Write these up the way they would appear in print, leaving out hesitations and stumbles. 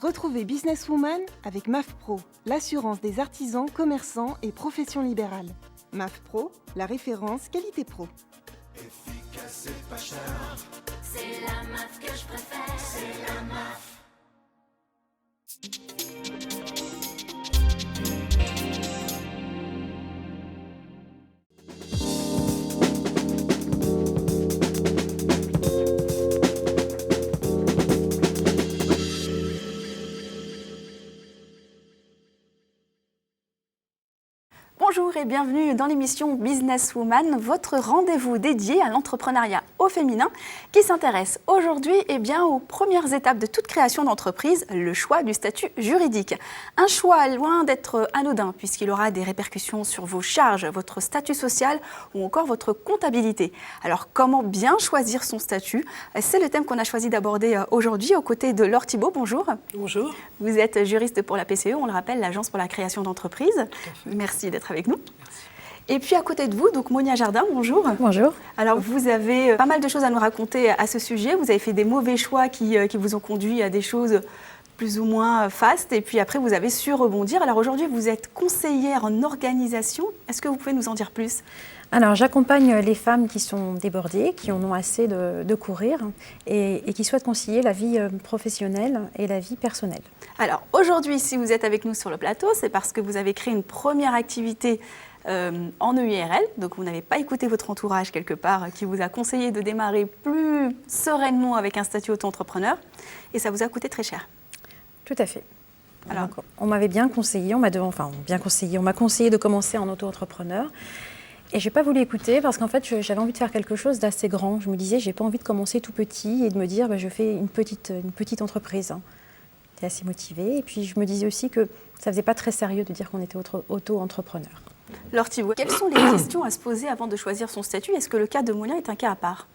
Retrouvez Businesswoman avec MAF Pro, l'assurance des artisans, commerçants et professions libérales. MAF Pro, la référence qualité pro. Efficace et pas cher. C'est la MAF que je préfère. C'est la MAF. Bonjour et bienvenue dans l'émission Businesswoman, votre rendez-vous dédié à l'entrepreneuriat au féminin qui s'intéresse aujourd'hui aux premières étapes de toute création d'entreprise, le choix du statut juridique. Un choix loin d'être anodin puisqu'il aura des répercussions sur vos charges, votre statut social ou encore votre comptabilité. Alors comment bien choisir son statut? C'est le thème qu'on a choisi d'aborder aujourd'hui aux côtés de Laure Thibault. Bonjour. Bonjour. Vous êtes juriste pour la PCE, on le rappelle, l'Agence pour la création d'entreprise. Merci d'être avec nous. Merci. Et puis à côté de vous, donc Monia Jardin, bonjour. Bonjour. Alors vous avez pas mal de choses à nous raconter à ce sujet. Vous avez fait des mauvais choix qui vous ont conduit à des choses plus ou moins fastes. Et puis après, vous avez su rebondir. Alors aujourd'hui, vous êtes conseillère en organisation. Est-ce que vous pouvez nous en dire plus ? Alors j'accompagne les femmes qui sont débordées, qui en ont assez de courir et qui souhaitent concilier la vie professionnelle et la vie personnelle. Alors aujourd'hui, si vous êtes avec nous sur le plateau, c'est parce que vous avez créé une première activité en EURL, donc vous n'avez pas écouté votre entourage quelque part qui vous a conseillé de démarrer plus sereinement avec un statut auto-entrepreneur et ça vous a coûté très cher. Tout à fait. Alors, donc, on m'avait bien conseillé, on m'a conseillé de commencer en auto-entrepreneur et je n'ai pas voulu écouter parce qu'en fait j'avais envie de faire quelque chose d'assez grand. Je me disais j'ai pas envie de commencer tout petit et de me dire je fais une petite entreprise. J'étais assez motivée et puis je me disais aussi que ça faisait pas très sérieux de dire qu'on était auto-entrepreneur. Laure Thibault, quelles sont les questions à se poser avant de choisir son statut? Est-ce que le cas de Monia est un cas à part?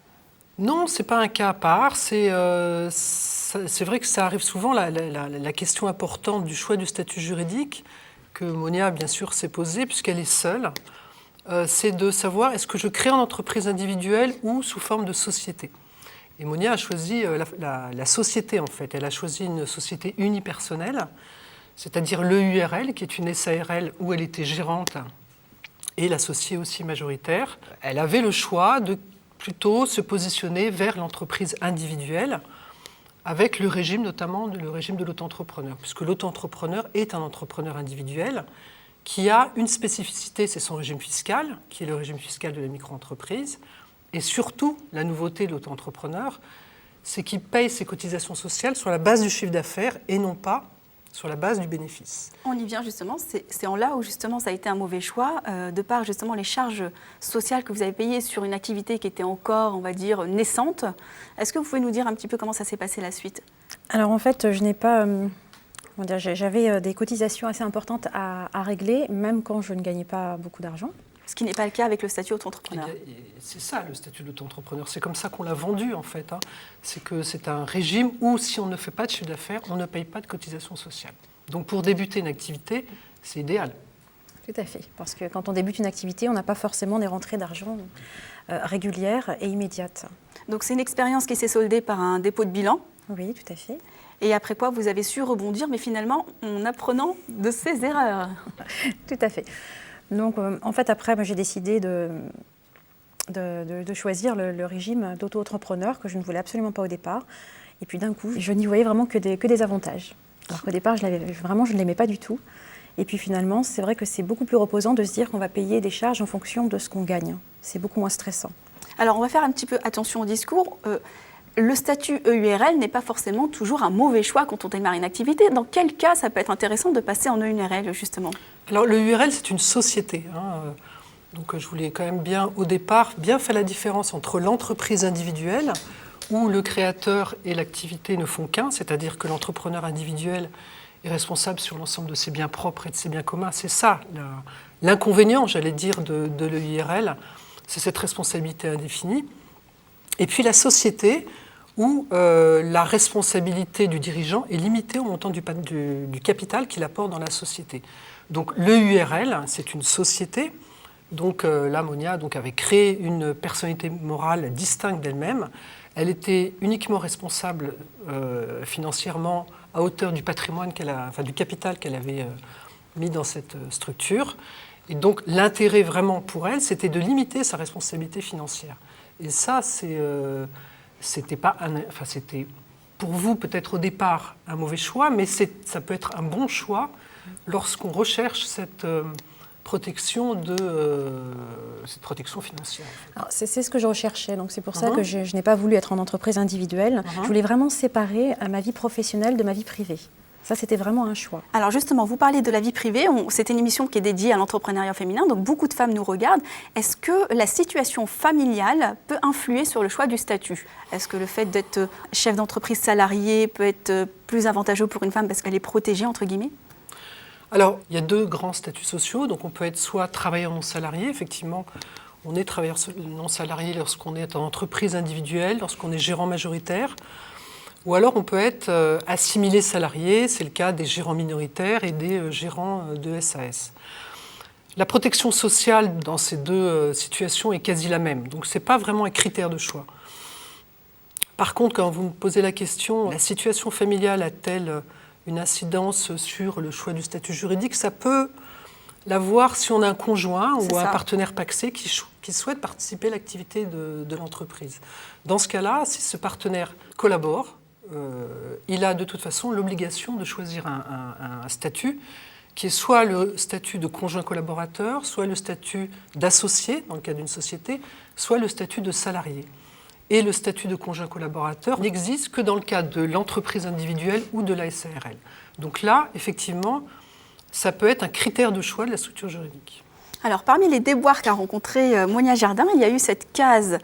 Non, ce n'est pas un cas à part. C'est vrai que ça arrive souvent, la question importante du choix du statut juridique, que Monia, bien sûr, s'est posée, puisqu'elle est seule, c'est de savoir est-ce que je crée en entreprise individuelle ou sous forme de société. Et Monia a choisi la société, en fait. Elle a choisi une société unipersonnelle, c'est-à-dire l'EURL, qui est une SARL où elle était gérante et l'associé aussi majoritaire. Elle avait le choix de plutôt se positionner vers l'entreprise individuelle avec le régime, notamment le régime de l'auto-entrepreneur, puisque l'auto-entrepreneur est un entrepreneur individuel qui a une spécificité, c'est son régime fiscal, qui est le régime fiscal de la micro-entreprise. Et surtout, la nouveauté de l'auto-entrepreneur, c'est qu'il paye ses cotisations sociales sur la base du chiffre d'affaires et non pas sur la base du bénéfice. On y vient justement, c'est en là où justement ça a été un mauvais choix, de par justement les charges sociales que vous avez payées sur une activité qui était encore, on va dire, naissante. Est-ce que vous pouvez nous dire un petit peu comment ça s'est passé la suite? Alors en fait, je n'ai pas... j'avais des cotisations assez importantes à régler, même quand je ne gagnais pas beaucoup d'argent. Ce qui n'est pas le cas avec le statut auto-entrepreneur. C'est ça le statut d'auto-entrepreneur. C'est comme ça qu'on l'a vendu en fait. C'est que c'est un régime où si on ne fait pas de chiffre d'affaires, on ne paye pas de cotisation sociale. Donc pour débuter une activité, c'est idéal. Tout à fait. Parce que quand on débute une activité, on n'a pas forcément des rentrées d'argent régulières et immédiates. Donc c'est une expérience qui s'est soldée par un dépôt de bilan. Oui, tout à fait. Et après quoi, vous avez su rebondir, mais finalement en apprenant de ses erreurs. Tout à fait. Donc, en fait, après, moi, j'ai décidé de choisir le régime d'auto-entrepreneur que je ne voulais absolument pas au départ. Et puis, d'un coup, je n'y voyais vraiment que des avantages. Alors qu'au départ, je ne l'aimais pas du tout. Et puis, finalement, c'est vrai que c'est beaucoup plus reposant de se dire qu'on va payer des charges en fonction de ce qu'on gagne. C'est beaucoup moins stressant. Alors, on va faire un petit peu attention au discours. Le statut EURL n'est pas forcément toujours un mauvais choix quand on démarre une activité. Dans quel cas ça peut être intéressant de passer en EURL, justement? Alors, l'EURL, c'est une société. Donc, je voulais quand même bien, au départ, bien faire la différence entre l'entreprise individuelle, où le créateur et l'activité ne font qu'un, c'est-à-dire que l'entrepreneur individuel est responsable sur l'ensemble de ses biens propres et de ses biens communs. C'est ça, l'inconvénient, j'allais dire, de l'EURL, c'est cette responsabilité indéfinie. Et puis la société, où la responsabilité du dirigeant est limitée au montant du capital qu'il apporte dans la société. Donc l'EURL, c'est une société. Donc là, Monia avait créé une personnalité morale distincte d'elle-même. elle était uniquement responsable financièrement à hauteur du patrimoine du capital qu'elle avait mis dans cette structure. Et donc l'intérêt vraiment pour elle, c'était de limiter sa responsabilité financière. Et ça, c'était pour vous peut-être au départ un mauvais choix, mais ça peut être un bon choix lorsqu'on recherche cette protection financière. C'est ce que je recherchais, donc c'est pour ça que je n'ai pas voulu être en entreprise individuelle. Je voulais vraiment séparer ma vie professionnelle de ma vie privée. Ça, c'était vraiment un choix. Alors justement, vous parlez de la vie privée. C'est une émission qui est dédiée à l'entrepreneuriat féminin, donc beaucoup de femmes nous regardent. Est-ce que la situation familiale peut influer sur le choix du statut? Est-ce que le fait d'être chef d'entreprise salarié peut être plus avantageux pour une femme parce qu'elle est protégée, entre guillemets? Alors, il y a 2 grands statuts sociaux. Donc, on peut être soit travailleur non salarié, effectivement, on est travailleur non salarié lorsqu'on est en entreprise individuelle, lorsqu'on est gérant majoritaire. Ou alors, on peut être assimilé salarié, c'est le cas des gérants minoritaires et des gérants de SAS. La protection sociale dans ces 2 situations est quasi la même. Donc, ce n'est pas vraiment un critère de choix. Par contre, quand vous me posez la question, la situation familiale a-t-elle une incidence sur le choix du statut juridique? Ça peut l'avoir si on a un conjoint ou un partenaire pacsé qui souhaite participer à l'activité de l'entreprise. Dans ce cas-là, si ce partenaire collabore, il a de toute façon l'obligation de choisir un statut qui est soit le statut de conjoint collaborateur, soit le statut d'associé, dans le cas d'une société, soit le statut de salarié. Et le statut de conjoint collaborateur n'existe que dans le cas de l'entreprise individuelle ou de la SARL. Donc là, effectivement, ça peut être un critère de choix de la structure juridique. Alors, parmi les déboires qu'a rencontré Monia Jardin, il y a eu cette case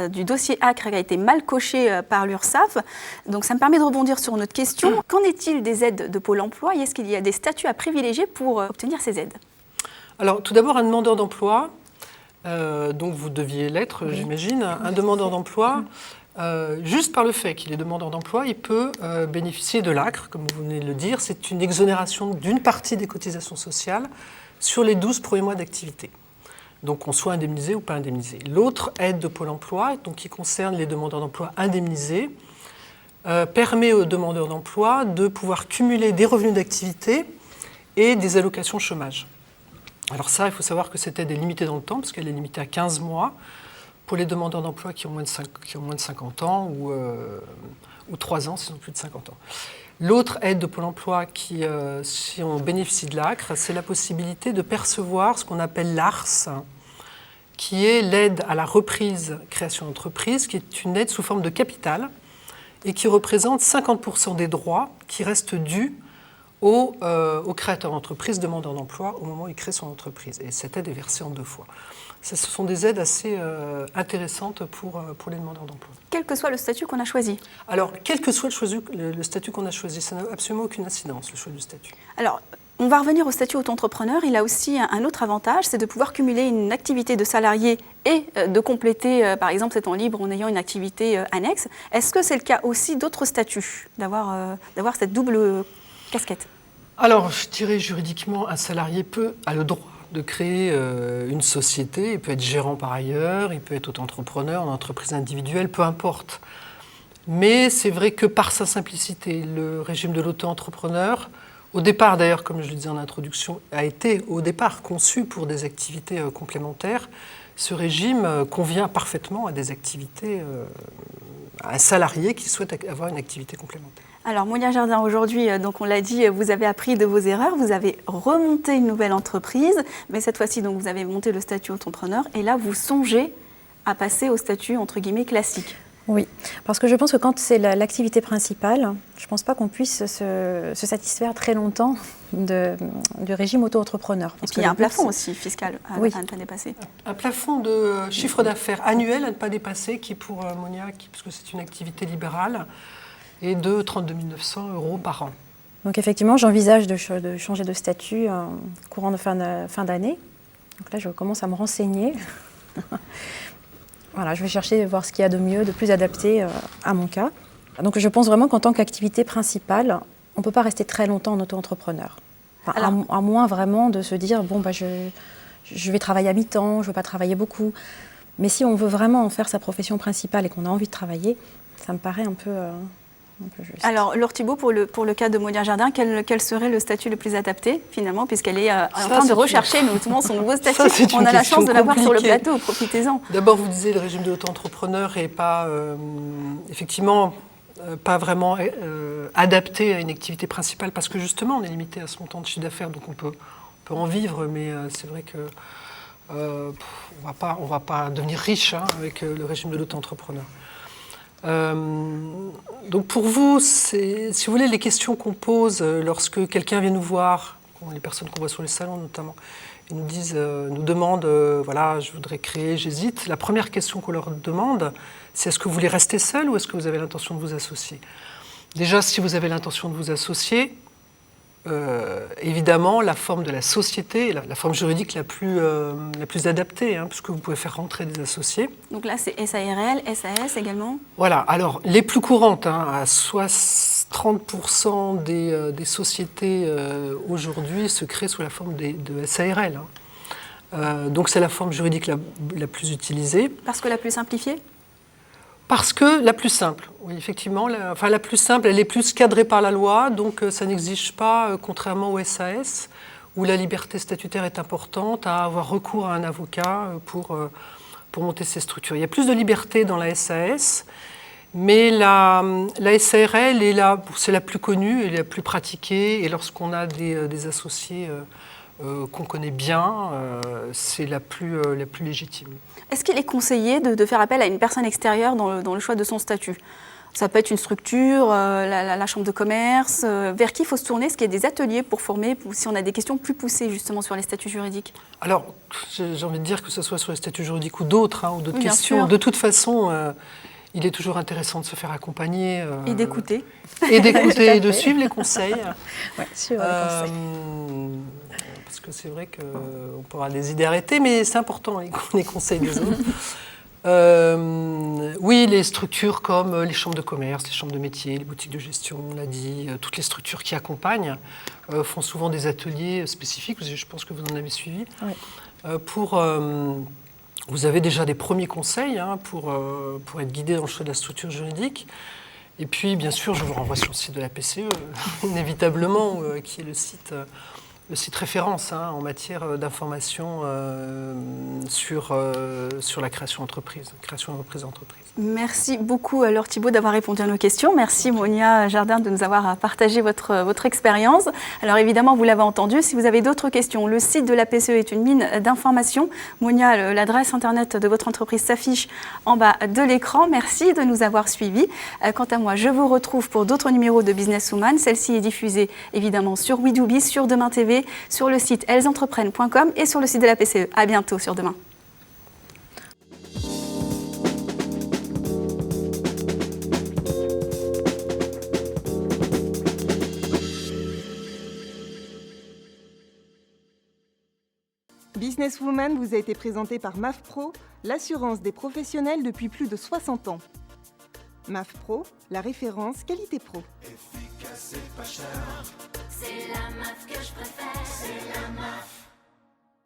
du dossier ACRE qui a été mal cochée par l'URSSAF. Donc, ça me permet de rebondir sur notre question. Qu'en est-il des aides de Pôle emploi et est-ce qu'il y a des statuts à privilégier pour obtenir ces aides? Alors, tout d'abord, un demandeur d'emploi, donc vous deviez l'être, j'imagine, un demandeur d'emploi, juste par le fait qu'il est demandeur d'emploi, il peut bénéficier de l'ACRE, comme vous venez de le dire. C'est une exonération d'une partie des cotisations sociales sur les 12 premiers mois d'activité. Donc qu'on soit indemnisé ou pas indemnisé. L'autre aide de Pôle emploi, donc qui concerne les demandeurs d'emploi indemnisés, permet aux demandeurs d'emploi de pouvoir cumuler des revenus d'activité et des allocations chômage. Alors ça, il faut savoir que cette aide est limitée dans le temps, parce qu'elle est limitée à 15 mois pour les demandeurs d'emploi qui ont moins de 50 ans ou 3 ans s'ils ont plus de 50 ans. L'autre aide de Pôle emploi, si on bénéficie de l'ACRE, c'est la possibilité de percevoir ce qu'on appelle l'ARS, qui est l'aide à la reprise création d'entreprise, qui est une aide sous forme de capital et qui représente 50% des droits qui restent dus au créateur d'entreprise, demandeur d'emploi, au moment où il crée son entreprise. Et cette aide est versée en 2 fois. Ce sont des aides assez intéressantes pour les demandeurs d'emploi. Quel que soit le statut qu'on a choisi? Alors, quel que soit le statut qu'on a choisi, ça n'a absolument aucune incidence, le choix du statut. Alors, on va revenir au statut auto-entrepreneur. Il a aussi un autre avantage, c'est de pouvoir cumuler une activité de salarié et de compléter, par exemple, ses temps libres en ayant une activité annexe. Est-ce que c'est le cas aussi d'autres statuts, d'avoir cette double casquette? Alors, je dirais juridiquement, un salarié a le droit de créer une société. Il peut être gérant par ailleurs, il peut être auto-entrepreneur, en entreprise individuelle, peu importe. Mais c'est vrai que par sa simplicité, le régime de l'auto-entrepreneur, au départ d'ailleurs, comme je le disais en introduction, a été au départ conçu pour des activités complémentaires. Ce régime convient parfaitement à des activités, à un salarié qui souhaite avoir une activité complémentaire. Alors, Monia Jardin, aujourd'hui, donc on l'a dit, vous avez appris de vos erreurs, vous avez remonté une nouvelle entreprise, mais cette fois-ci, donc, vous avez monté le statut entrepreneur, et là, vous songez à passer au statut, entre guillemets, classique. Oui, parce que je pense que quand c'est l'activité principale, je ne pense pas qu'on puisse se satisfaire très longtemps du régime auto-entrepreneur. Et puis il y a un plafond aussi fiscal à ne pas dépasser. Un plafond de chiffre d'affaires annuel à ne pas dépasser, qui pour Monia, puisque c'est une activité libérale, est de 32 900 € par an. Donc effectivement, j'envisage de changer de statut courant de fin d'année. Donc là, je commence à me renseigner. Voilà, je vais chercher, voir ce qu'il y a de mieux, de plus adapté à mon cas. Donc je pense vraiment qu'en tant qu'activité principale, on ne peut pas rester très longtemps en auto-entrepreneur. Enfin, à moins vraiment de se dire, bon, je vais travailler à mi-temps, je ne veux pas travailler beaucoup. Mais si on veut vraiment en faire sa profession principale et qu'on a envie de travailler, ça me paraît un peu juste. Alors, Laure Thibault, pour le cas de Monia Jardin, quel serait le statut le plus adapté, finalement, puisqu'elle est en train de rechercher notamment son nouveau statut. On a la chance de l'avoir sur le plateau, profitez-en. D'abord, vous disiez le régime de l'auto-entrepreneur n'est pas, effectivement, pas vraiment adapté à une activité principale, parce que justement, on est limité à ce montant de chiffre d'affaires, donc on peut en vivre, mais c'est vrai que on va pas devenir riche avec le régime de l'auto-entrepreneur. Donc pour vous, si vous voulez, les questions qu'on pose lorsque quelqu'un vient nous voir, les personnes qu'on voit sur les salons notamment, ils nous demandent, voilà, je voudrais créer, j'hésite. La première question qu'on leur demande, c'est est-ce que vous voulez rester seul ou est-ce que vous avez l'intention de vous associer? Déjà, si vous avez l'intention de vous associer, évidemment, la forme de la société, la forme juridique la plus adaptée, puisque vous pouvez faire rentrer des associés. Donc là, c'est SARL, SAS également? Voilà, alors les plus courantes, à 30% des sociétés aujourd'hui se créent sous la forme de SARL. Donc c'est la forme juridique la plus utilisée. Parce que la plus simplifiée? Parce que la plus simple, oui, effectivement, la plus simple, elle est plus cadrée par la loi, donc ça n'exige pas, contrairement au SAS, où la liberté statutaire est importante, à avoir recours à un avocat pour monter ces structures. Il y a plus de liberté dans la SAS, mais la SARL c'est la plus connue et la plus pratiquée, et lorsqu'on a des associés qu'on connaît bien, c'est la plus légitime. Est-ce qu'il est conseillé de faire appel à une personne extérieure dans le choix de son statut? Ça peut être une structure, la chambre de commerce. Vers qui il faut se tourner? Est-ce qu'il y a des ateliers pour former, si on a des questions plus poussées justement sur les statuts juridiques? Alors, j'ai envie de dire que ce soit sur les statuts juridiques ou d'autres, ou d'autres questions. Sûr. De toute façon, il est toujours intéressant de se faire accompagner. Et d'écouter. Et d'écouter et de suivre les conseils. Ouais, suivre les conseils. Parce que c'est vrai qu'on peut avoir des idées arrêtées, mais c'est important les conseils des autres. Oui, les structures comme les chambres de commerce, les chambres de métier, les boutiques de gestion, on l'a dit, toutes les structures qui accompagnent font souvent des ateliers spécifiques, je pense que vous en avez suivi, oui. Vous avez déjà des premiers conseils pour être guidé dans le choix de la structure juridique. Et puis, bien sûr, je vous renvoie sur le site de la PCE, inévitablement, qui est le site référence en matière d'information sur la création d'entreprise, Merci beaucoup Laure Thibault d'avoir répondu à nos questions. Merci Monia Jardin de nous avoir partagé votre expérience. Alors évidemment, vous l'avez entendu, si vous avez d'autres questions, le site de la PCE est une mine d'informations. Monia, l'adresse internet de votre entreprise s'affiche en bas de l'écran. Merci de nous avoir suivis. Quant à moi, je vous retrouve pour d'autres numéros de Businesswoman. Celle-ci est diffusée évidemment sur WeDoBiz, sur Demain TV, sur le site ellesentreprenent.com et sur le site de la PCE. À bientôt sur Demain. Businesswoman vous a été présenté par MAF Pro, l'assurance des professionnels depuis plus de 60 ans. MAF Pro, la référence qualité pro. Efficace et pas cher. C'est la MAF que je préfère. C'est la MAF.